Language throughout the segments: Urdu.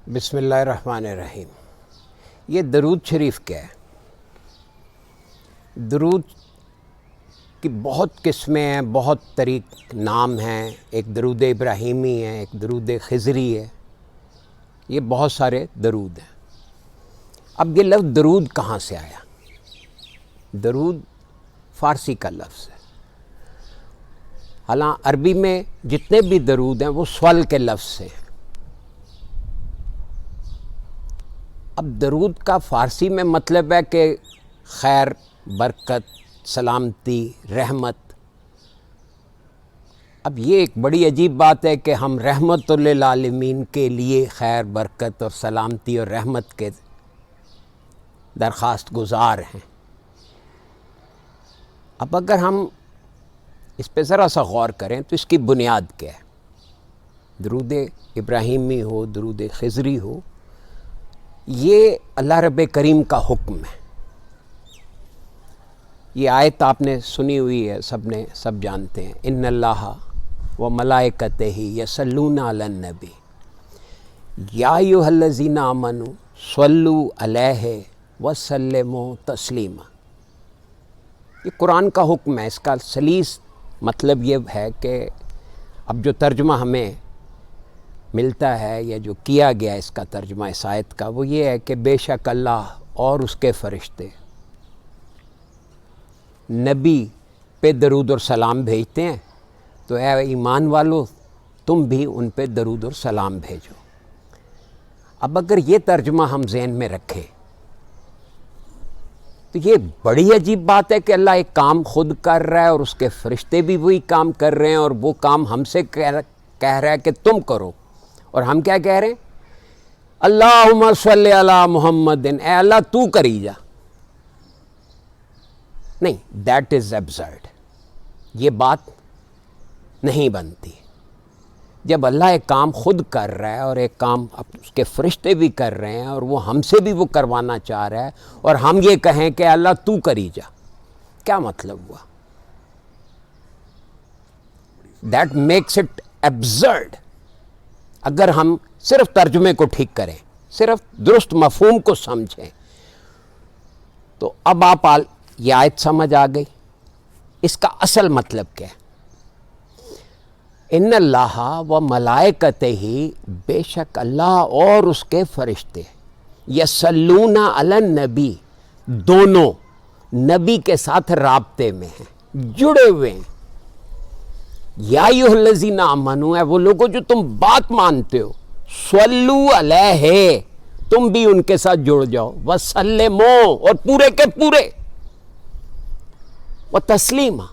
بسم اللہ الرحمن الرحیم۔ یہ درود شریف کیا ہے؟ درود کی بہت قسمیں ہیں، بہت طریق نام ہیں۔ ایک درود ابراہیمی ہے، ایک درود خضری ہے، یہ بہت سارے درود ہیں۔ اب یہ لفظ درود کہاں سے آیا؟ درود فارسی کا لفظ ہے، حالانکہ عربی میں جتنے بھی درود ہیں وہ سول کے لفظ سے ہیں۔ اب درود کا فارسی میں مطلب ہے کہ خیر، برکت، سلامتی، رحمت۔ اب یہ ایک بڑی عجیب بات ہے کہ ہم رحمت للعالمین کے لیے خیر، برکت اور سلامتی اور رحمت کے درخواست گزار ہیں۔ اب اگر ہم اس پہ ذرا سا غور کریں تو اس کی بنیاد کیا ہے؟ درود ابراہیمی ہو، درود خضری ہو، یہ اللہ رب کریم کا حکم ہے۔ یہ آیت آپ نے سنی ہوئی ہے، سب جانتے ہیں، ان اللہ و ملائکتہ یصلون علی النبی یا ایھا الذین آمنوا صلوا علیہ وسلموا تسلیما۔ یہ قرآن کا حکم ہے۔ اس کا سلیس مطلب یہ ہے کہ اب جو ترجمہ ہمیں ملتا ہے یا جو کیا گیا اس کا ترجمہ اس آیت کا، وہ یہ ہے کہ بے شک اللہ اور اس کے فرشتے نبی پہ درود اور سلام بھیجتے ہیں، تو اے ایمان والو تم بھی ان پہ درود اور سلام بھیجو۔ اب اگر یہ ترجمہ ہم ذہن میں رکھیں تو یہ بڑی عجیب بات ہے کہ اللہ ایک کام خود کر رہا ہے اور اس کے فرشتے بھی وہی کام کر رہے ہیں، اور وہ کام ہم سے کہہ رہا ہے کہ تم کرو، اور ہم کیا کہہ رہے ہیں؟ اللہم صلی علی محمد، اے اللہ تو کری جا۔ نہیں، دیٹ از ایبسرڈ، یہ بات نہیں بنتی۔ جب اللہ ایک کام خود کر رہا ہے اور ایک کام اس کے فرشتے بھی کر رہے ہیں اور وہ ہم سے بھی وہ کروانا چاہ رہا ہے، اور ہم یہ کہیں کہ اللہ تو کری جا، کیا مطلب ہوا؟ That makes it absurd. اگر ہم صرف ترجمے کو ٹھیک کریں، صرف درست مفہوم کو سمجھیں، تو اب آپ یہ آیت سمجھ آ گئی۔ اس کا اصل مطلب کیا ہے؟ ان اللہ و ملائکتہ، بے شک اللہ اور اس کے فرشتے یصلون علی النبی، دونوں نبی کے ساتھ رابطے میں ہیں، جڑے ہوئے ہیں۔ یا ایھا الذین آمنوا، ہے وہ لوگوں جو تم بات مانتے ہو، صلو علیہ، تم بھی ان کے ساتھ جڑ جاؤ، وسلموا، اور پورے کے پورے، وتسلیما،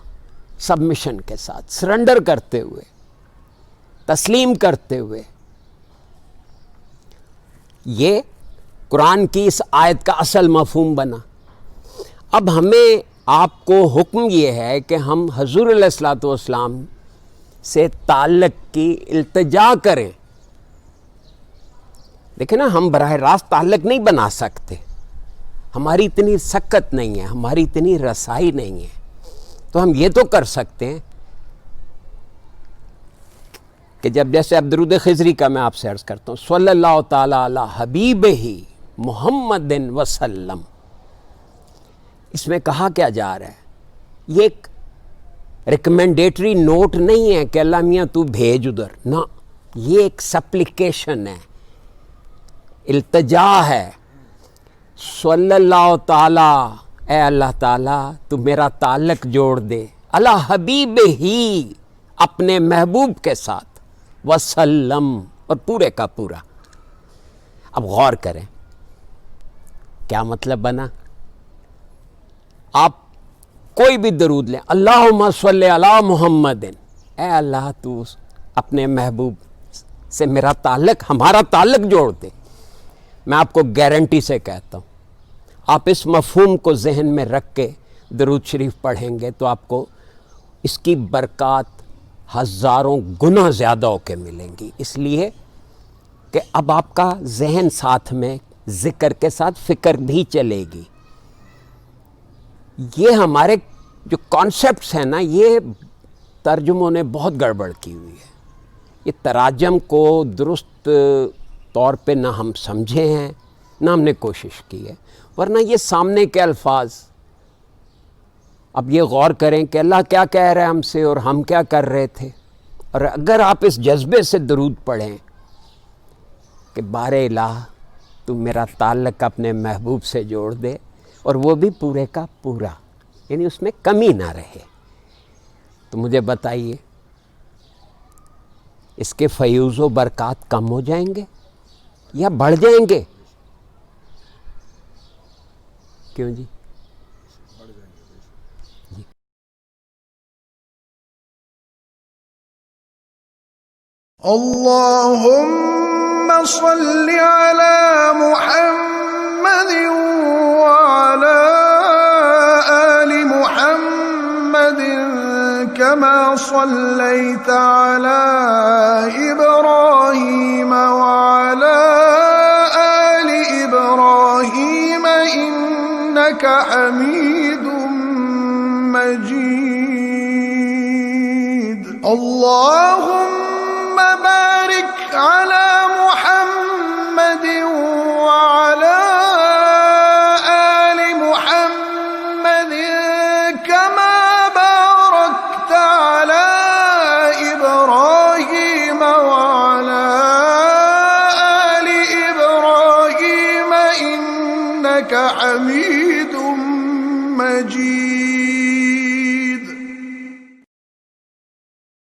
سبمیشن کے ساتھ، سرنڈر کرتے ہوئے، تسلیم کرتے ہوئے۔ یہ قرآن کی اس آیت کا اصل مفہوم بنا۔ اب ہمیں آپ کو حکم یہ ہے کہ ہم حضور علیہ الصلوۃ والسلام سے تعلق کی التجا کریں۔ دیکھیں نا، ہم براہ راست تعلق نہیں بنا سکتے، ہماری اتنی سکت نہیں ہے، ہماری اتنی رسائی نہیں ہے، تو ہم یہ تو کر سکتے ہیں کہ جب جیسے اب درود خضری کا میں آپ سے عرض کرتا ہوں، صلی اللہ تعالی علی حبیبہ محمد وسلم، اس میں کہا کیا جا رہا ہے؟ یہ ایک ریکمینڈیٹری نوٹ نہیں ہے کہ اللہ میاں تو بھیج ادھر، نہ، یہ ایک سپلیکیشن ہے، التجا ہے۔ صلی اللہ تعالی، اے اللہ تعالیٰ تو میرا تعلق جوڑ دے، علی حبیب ہی، اپنے محبوب کے ساتھ، وسلم، اور پورے کا پورا۔ اب غور کریں کیا مطلب بنا۔ آپ کوئی بھی درود لیں، اللہم صلی علی محمد، اے اللہ تو اپنے محبوب سے میرا تعلق، ہمارا تعلق جوڑ دے۔ میں آپ کو گارنٹی سے کہتا ہوں، آپ اس مفہوم کو ذہن میں رکھ کے درود شریف پڑھیں گے تو آپ کو اس کی برکات ہزاروں گنا زیادہ ہو کے ملیں گی، اس لیے کہ اب آپ کا ذہن ساتھ میں ذکر کے ساتھ فکر بھی چلے گی۔ یہ ہمارے جو کانسیپٹس ہیں نا، یہ ترجموں نے بہت گڑبڑ کی ہوئی ہے۔ یہ تراجم کو درست طور پہ نہ ہم سمجھے ہیں نہ ہم نے کوشش کی ہے، ورنہ یہ سامنے کے الفاظ، اب یہ غور کریں کہ اللہ کیا کہہ رہا ہے ہم سے اور ہم کیا کر رہے تھے. اور اگر آپ اس جذبے سے درود پڑھیں کہ بار الہ تو میرا تعلق اپنے محبوب سے جوڑ دے، اور وہ بھی پورے کا پورا، یعنی اس میں کمی نہ رہے، تو مجھے بتائیے اس کے فیوز و برکات کم ہو جائیں گے یا بڑھ جائیں گے؟ کیوں جی؟ اللهم صل على محمد وعلى آل محمد كما صليت على إبراهيم وعلى آل إبراهيم إنك حميد مجيد. اللهم بارك على محمد وعلى آل محمد كما باركت على إبراهيم وعلى آل إبراهيم إنك حميد